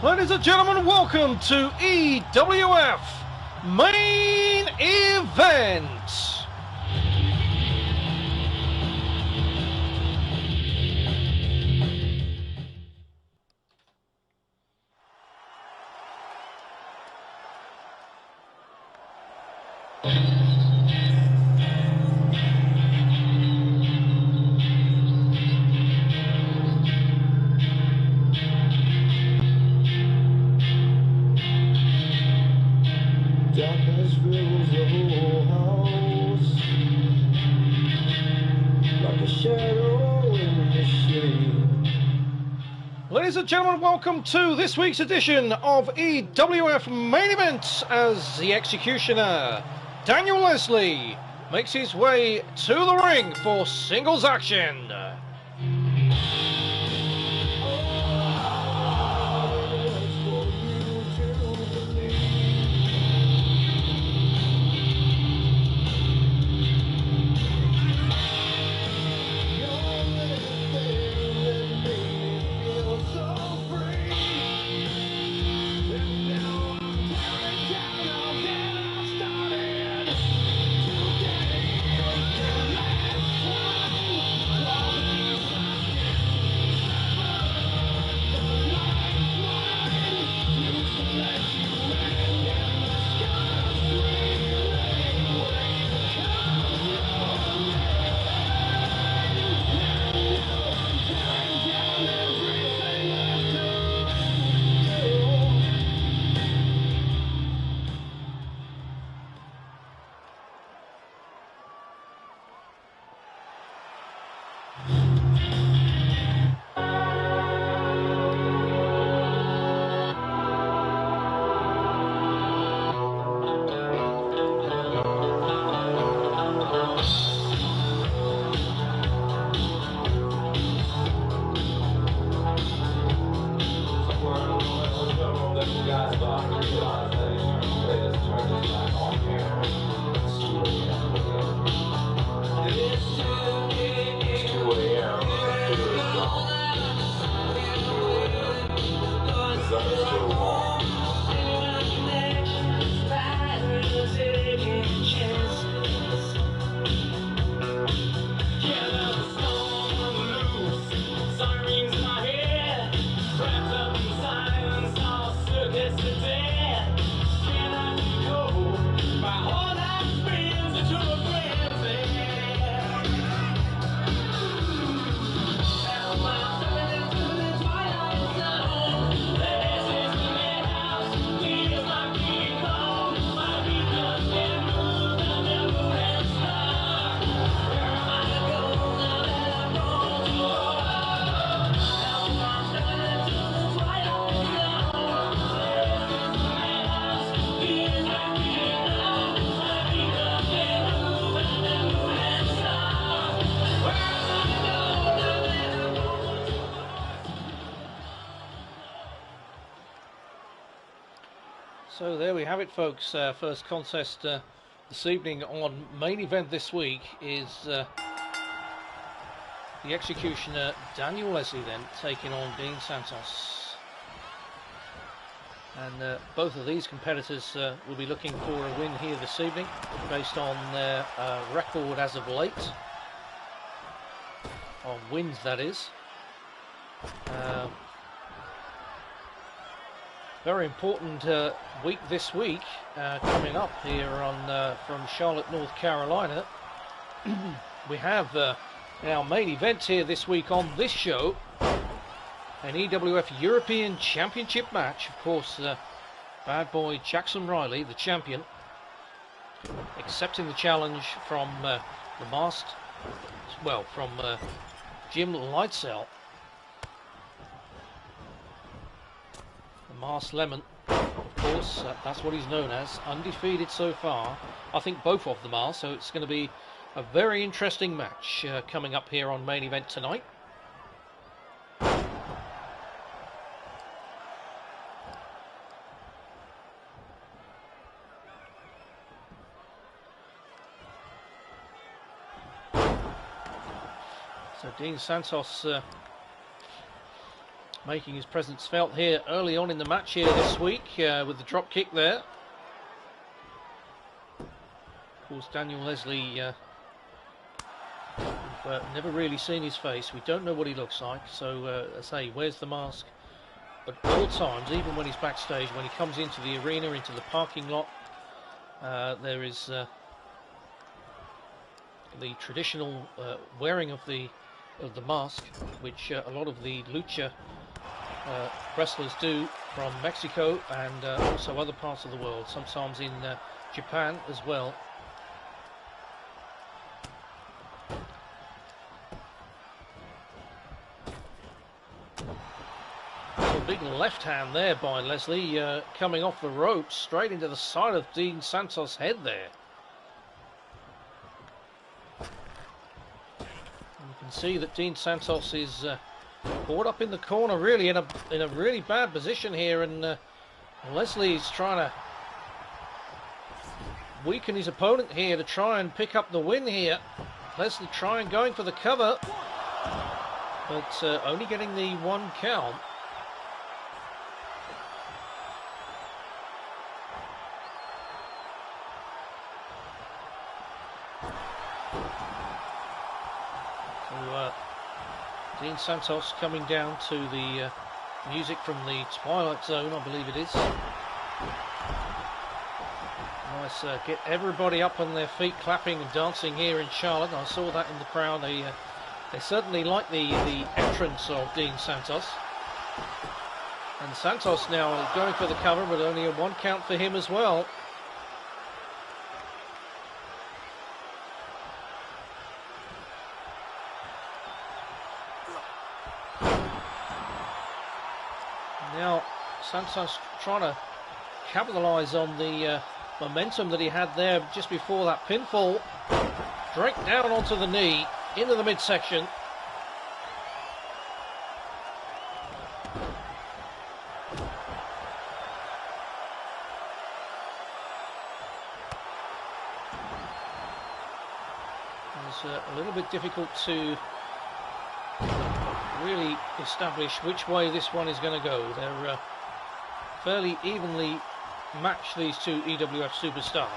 Ladies and gentlemen, welcome to EWF Main Event. Darkness fills the whole house, like a shadow in the shade. Ladies and gentlemen, welcome to this week's edition of EWF Main Event as the Executioner, Daniel Leslie, makes his way to the ring for singles action. So there we have it, folks. First contest this evening on Main Event this week is the Executioner Daniel Leslie then taking on Dean Santos. And both of these competitors will be looking for a win here this evening based on their record as of late. On wins, that is. Very important week this week coming up here on from Charlotte, North Carolina. We have our main event here this week on this show, an EWF European Championship match. Of course, bad boy Jackson Riley, the champion, accepting the challenge from the masked, well, from Jim Lightsell. Mars Lemon, of course, that's what he's known as, undefeated so far. I think both of them are, so it's going to be a very interesting match coming up here on Main Event tonight. So Dean Santos making his presence felt here early on in the match here this week with the drop kick there. Of course, Daniel Leslie, we've never really seen his face. We don't know what he looks like. So, as I say, he wears the mask at all times, even when he's backstage. When he comes into the arena, into the parking lot, there is the traditional wearing of the mask, which a lot of the lucha wrestlers do from Mexico and also other parts of the world, sometimes in Japan as well. So a big left hand there by Leslie, coming off the ropes straight into the side of Dean Santos' head there. You can see that Dean Santos is caught up in the corner, really in a really bad position here, and Leslie's trying to weaken his opponent here to try and pick up the win here. Leslie going for the cover, but only getting the 1 count. Dean Santos coming down to the music from the Twilight Zone, I believe it is. Nice, get everybody up on their feet, clapping and dancing here in Charlotte. I saw that in the crowd. They certainly like the entrance of Dean Santos. And Santos now going for the cover, but only a 1 count for him as well. Now Santos trying to capitalize on the momentum that he had there just before that pinfall. Straight down onto the knee, into the midsection. It's a little bit difficult to really establish which way this one is going to go. They're fairly evenly matched, these two EWF superstars.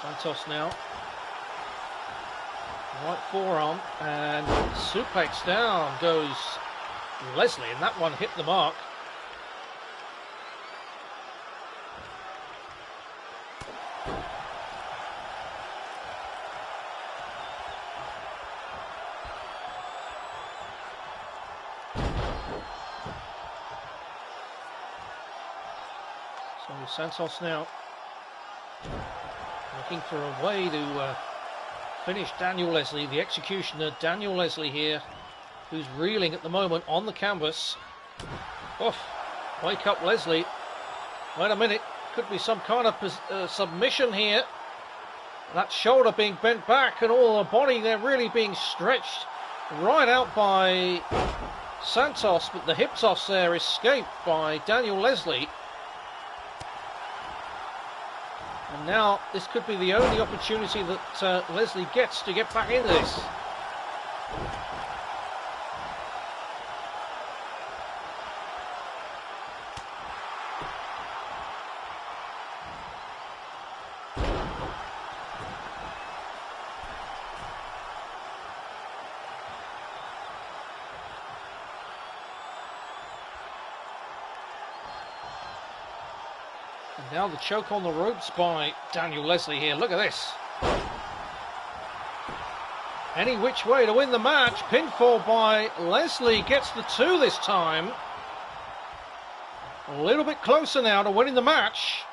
Santos now, right forearm, and suplex down goes Leslie, and that one hit the mark. So Santos now looking for a way to finish Daniel Leslie, the executioner Daniel Leslie here, who's reeling at the moment on the canvas. Oof, wake up Leslie. Wait a minute, could be some kind of submission here. That shoulder being bent back and all the body there really being stretched right out by Santos, but the hip toss there escaped by Daniel Leslie. And now this could be the only opportunity that Leslie gets to get back into this. And now the choke on the ropes by Daniel Leslie here. Look at this. Any which way to win the match. Pinfall by Leslie, gets the 2 this time. A little bit closer now to winning the match.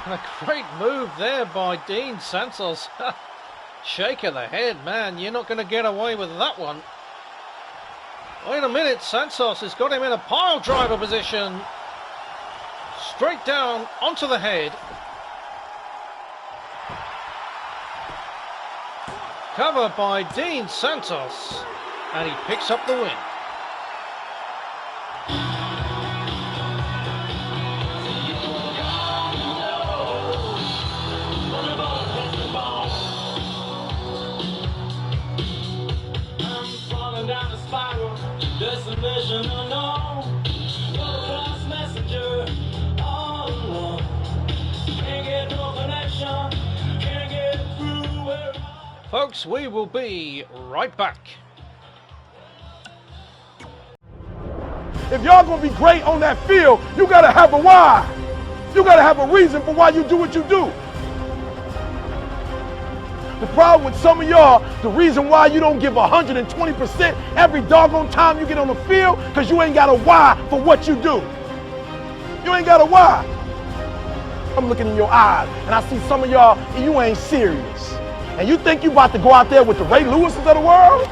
And a great move there by Dean Santos. Shake of the head, man. You're not going to get away with that one. Wait a minute. Santos has got him in a pile driver position. Straight down onto the head. cover by Dean Santos, and he picks up the win. Folks, we will be right back. If y'all gonna be great on that field, you gotta have a why. You gotta have a reason for why you do what you do. The problem with some of y'all, the reason why you don't give 120% every doggone time you get on the field, because you ain't got a why for what you do. You ain't got a why. I'm looking in your eyes, and I see some of y'all, and you ain't serious. And you think you about to go out there with the Ray Lewises of the world?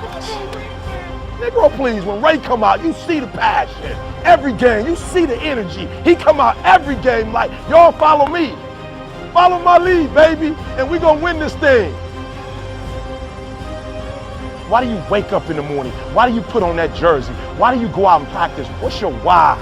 Negro, please, when Ray come out, you see the passion. Every game, you see the energy. He come out every game like, y'all follow me. Follow my lead, baby, and we gonna win this thing. Why do you wake up in the morning? Why do you put on that jersey? Why do you go out and practice? What's your why?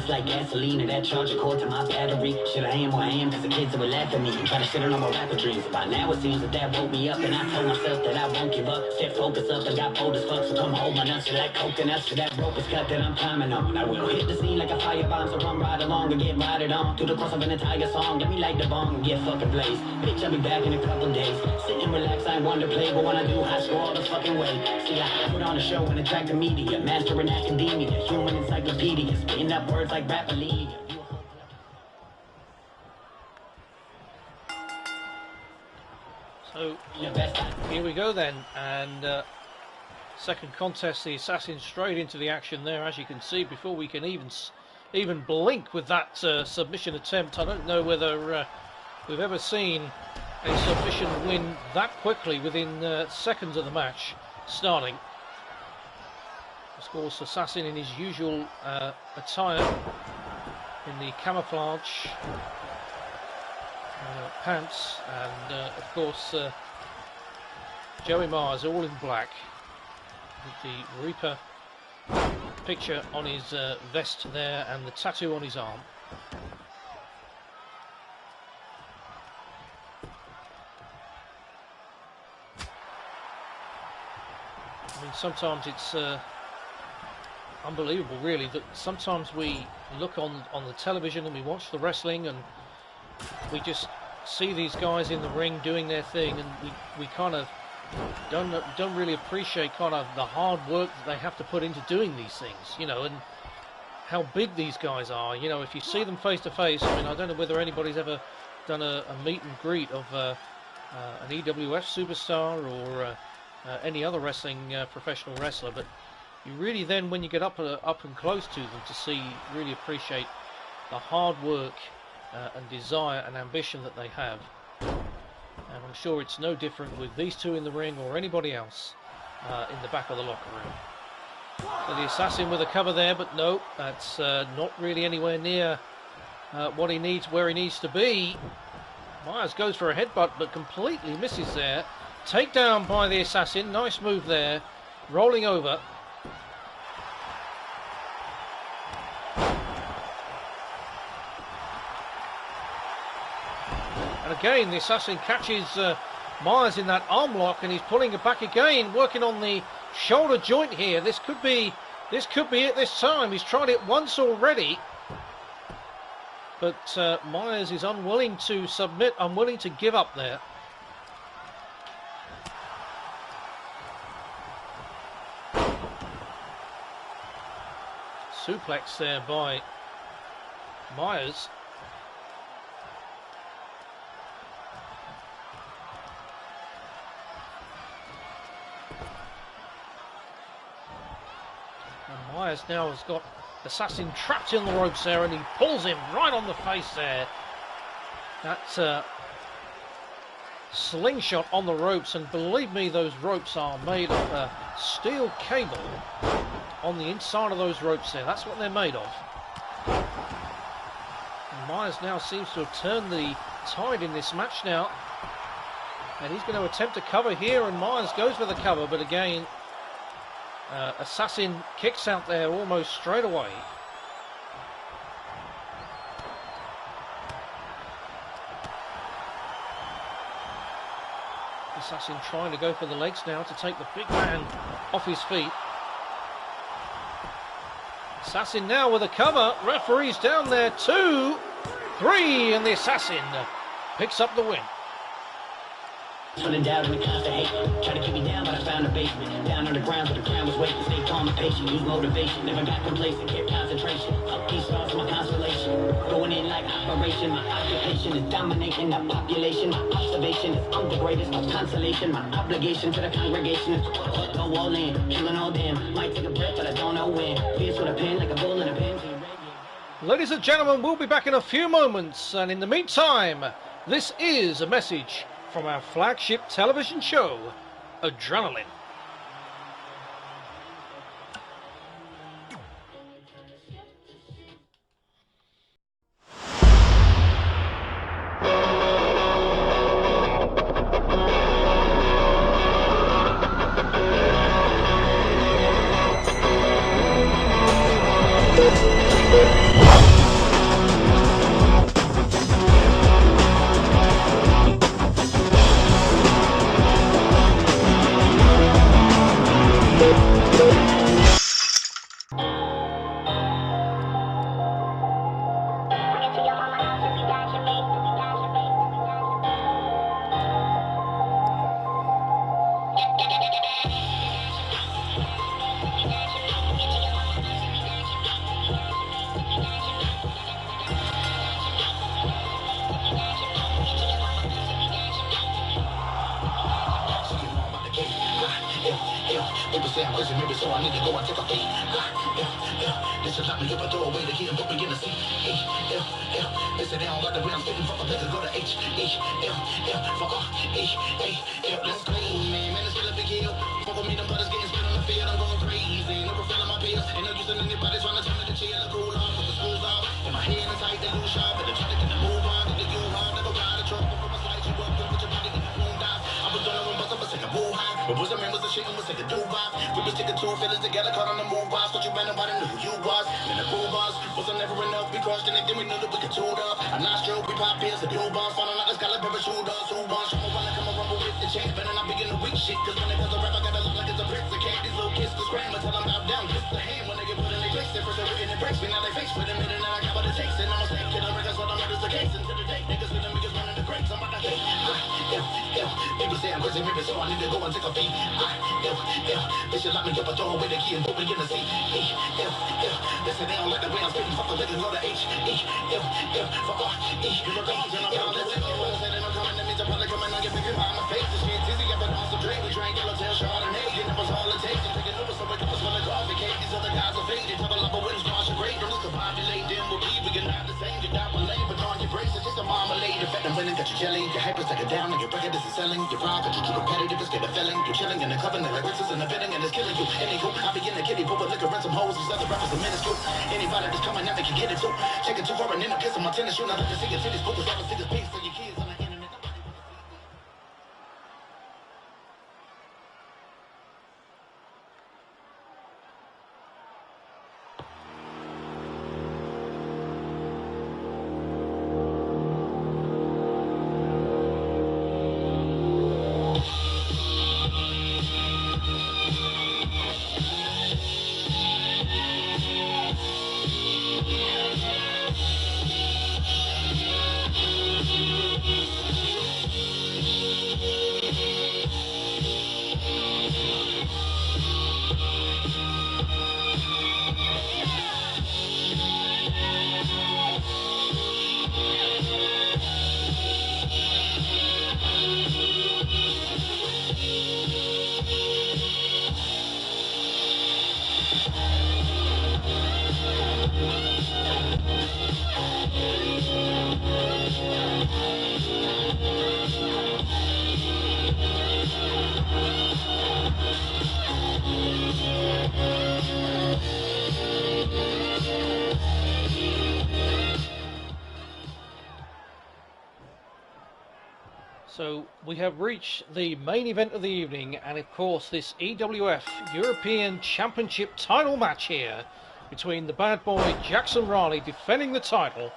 Like gasoline and that charger cord to my battery. Shit, I am where I am cause the kids would laugh at me and try to shit on my rapper dreams. By now it seems that woke me up and I told myself that I won't give up. Step focus up and got bold as fuck, so come hold my nuts to that coconuts to that rope is cut that I'm climbing on. I will hit the scene like a firebomb, so come right along and get righted on. To the cross of an entire song, get me like the bong and get fucking blaze. Bitch, I'll be back in a couple days. Sit and relax, I ain't one to play, but when I do, I score all the fucking way. See, I put on a show and attract the media, master in academia, human encyclopedia, spitting up words like rapper league. So here we go then, and second contest, the Assassin straight into the action there, as you can see, before we can even blink with that submission attempt. I don't know whether we've ever seen a submission win that quickly within seconds of the match starting. Of course, Assassin in his usual attire, in the camouflage pants, and of course Joey Myers all in black with the Reaper picture on his vest there and the tattoo on his arm. I mean, sometimes it's unbelievable, really, that sometimes we look on the television and we watch the wrestling and we just see these guys in the ring doing their thing, and we kind of don't really appreciate kind of the hard work that they have to put into doing these things, you know, and how big these guys are. You know, if you see them face to face, I mean, I don't know whether anybody's ever done a meet and greet of an EWF superstar or any other wrestling professional wrestler, but you really then, when you get up and close to them, to see, really appreciate the hard work and desire and ambition that they have. And I'm sure it's no different with these two in the ring or anybody else in the back of the locker room. So the Assassin with a cover there, but no, that's not really anywhere near what he needs, where he needs to be. Myers goes for a headbutt, but completely misses there. Takedown by the Assassin, nice move there, rolling over. And again, the Assassin catches Myers in that arm lock, and he's pulling it back again, working on the shoulder joint here. This could be it this time. He's tried it once already, but Myers is unwilling to submit, unwilling to give up there. Suplex there by Myers. And Myers now has got Assassin trapped in the ropes there, and he pulls him right on the face there. That slingshot on the ropes, and believe me, those ropes are made of steel cable on the inside of those ropes there. That's what they're made of. And Myers now seems to have turned the tide in this match now, and he's going to attempt to cover here, and Myers goes for the cover, but again, Assassin kicks out there almost straight away. Assassin trying to go for the legs now to take the big man off his feet. Assassin now with a cover. Referee's down there. 2, 3, and the Assassin picks up the win. Pulling down in the constant hate, try to keep me down, but I found a basement. Down on the ground, so the ground was waiting. Stay calm and patient, use motivation. Never got complacent, kept concentration. Up these stars, my constellation. Going in like operation. My occupation is dominating the population. My observation is I'm the greatest of consolation. My obligation to the congregation is go all in, killing all them. Might take a breath, but I don't know when. Fierce with a pen, like a bull in a pen. Ladies and gentlemen, we'll be back in a few moments, and in the meantime, this is a message from our flagship television show, Adrenaline. People say I'm crazy, maybe so I need to go and take a peek. This is not me, but throw away the key and put me in the seat. They say they don't got the way I'm spitting, fuck a nigga, go to H-E-L-L, fuck off, E-A-L. Let's go, man, it's still a big deal. Fuck with me, them brothers getting spit on the field, I'm going crazy. Never feeling my peers, ain't no use in anybody trying to tell me to chill and cool off. Put the screws off, and my hand is tight, they lose sharp, and they're trying to get the move on. They do hard, never ride a truck, but from a side you up, put your body in the moon dive. I was on the room, but I'm saying, woo high. But was a man was a shit and was like a do-bop. We was taking two feelings together, caught on the move boss. What you ran about and knew who you was. And the cool boss wasn't never enough. We crossed anything we knew that we could tune up. A nostril, we pop pills, the blue bombs. Falling out the sky like parachute dogs. Who wants? Show me wanna come and rumble with the chains. Better not begin to weak shit. Cause when it comes to rap, I gotta look like it's a brick. The can't these little kids to scream until I'm out down. Kiss the hand when they get put in their place. They first are written in breaks. Me now they face with a minute and I got what it takes. And I'm a snake killer records what I'm at is the case. And to the day, niggas with them niggas running the crates. I'm about to hate. People say I'm crazy, maybe so I need to go and take a beat. They should lock me up and throw away the key and put me in the seat. They say they don't like the way I'm spitting. Fuck the niggas, go to H-E-F-F for R-E. You look up and I'm down, let's see what I say. They don't come in, that means I'm probably coming on your big behind my face. This shit's easy, I've been on some drink. We drank yellowtail, Chardonnay. You know what's all it takes. I'm taking over, so I can smell the coffee cake. These other guys are fake. They talk a lot of wins, squash and great. Don't look combobulate, then we'll be. We can have the same, get down my lane, but on your brace, it's just a marmalade. Effect I'm winning, got you jelly. Your hyper take it down, and your record isn't selling. Your pride got you too repetitive, it's get a feeling. You're chilling in the covenant, like riches in the bidding, and it's killing you. Anywho, I be in the kitty, but with liquor and some hoes. These other rappers are minuscule. Anybody that's coming at me can get it too. Check it too far and end up kissing my tennis shoe. Now let me see your titties, put this up and see this piece for your kids on the internet. So we have reached the main event of the evening, and of course this EWF European Championship title match here between the bad boy Jackson Riley defending the title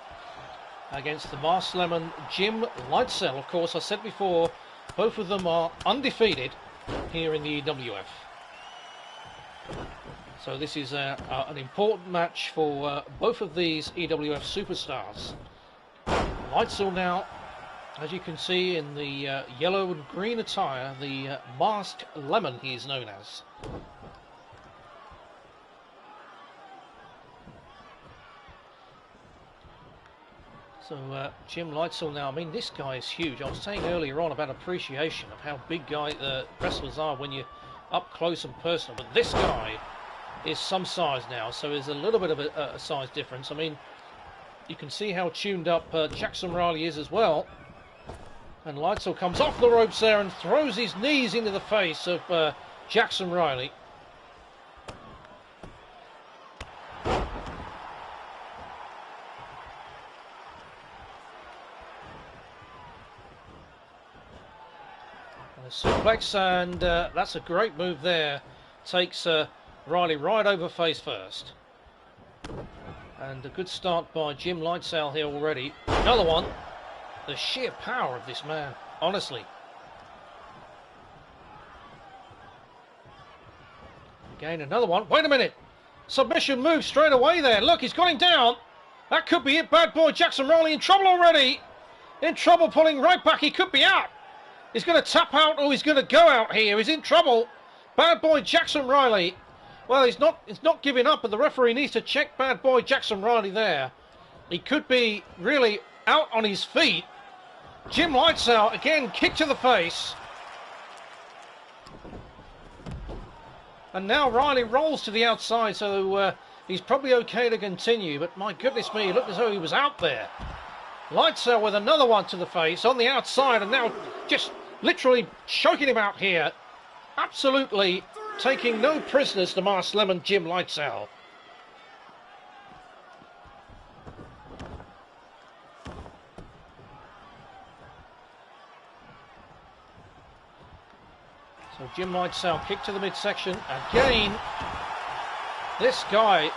against the Masked Lemon Jim Lightsell. Of course, I said before, both of them are undefeated here in the EWF. So this is an important match for both of these EWF superstars. Lightsell now, as you can see in the yellow and green attire, the Masked Lemon he is known as. So Jim Lightsell now, I mean this guy is huge. I was saying earlier on about appreciation of how big wrestlers are when you're up close and personal, but this guy is some size now, so there's a little bit of a size difference. I mean, you can see how tuned up Jackson Riley is as well. And Lightsell comes off the ropes there and throws his knees into the face of Jackson Riley. And a suplex, and that's a great move there. Takes Riley right over face first. And a good start by Jim Lightsell here already. Another one. The sheer power of this man, honestly. Again, another one. Wait a minute. Submission move straight away there. Look, he's got him down. That could be it. Bad boy Jackson Riley in trouble already. In trouble, pulling right back. He could be out. He's going to tap out, or he's going to go out here. He's in trouble. Bad boy Jackson Riley. Well, he's not giving up, but the referee needs to check bad boy Jackson Riley there. He could be really out on his feet. Jim Lightsell, again, kick to the face. And now Riley rolls to the outside, so he's probably okay to continue. But my goodness me, it looked as though he was out there. Lightsell with another one to the face on the outside, and now just literally choking him out here. Absolutely taking no prisoners to Masked Lemon Jim Lightsell. So Jim Lightsell kick to the midsection. Again, this guy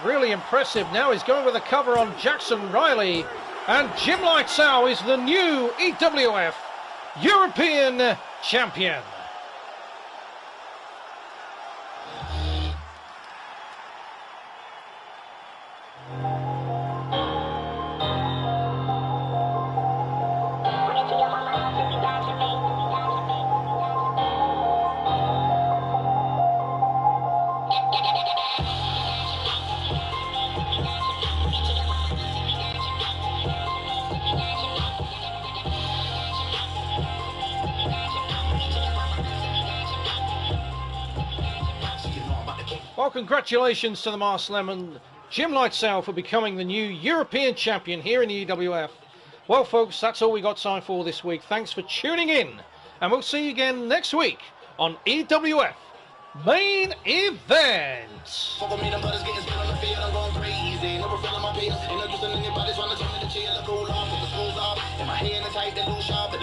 really impressive. Now he's going with a cover on Jackson Riley. And Jim Lightsell is the new EWF European Champion. Well, congratulations to the Marslem and Jim Lightsell for becoming the new European champion here in the EWF. Well, folks, that's all we got time for this week. Thanks for tuning in, and we'll see you again next week on EWF Main Event. Fuck me, them brothers getting spit on the field, I'm going crazy. Never feeling my peers, ain't no use in anybody's trying to tell me to chill or cool off with the schools off. In my hand is tight, they lose sharp, but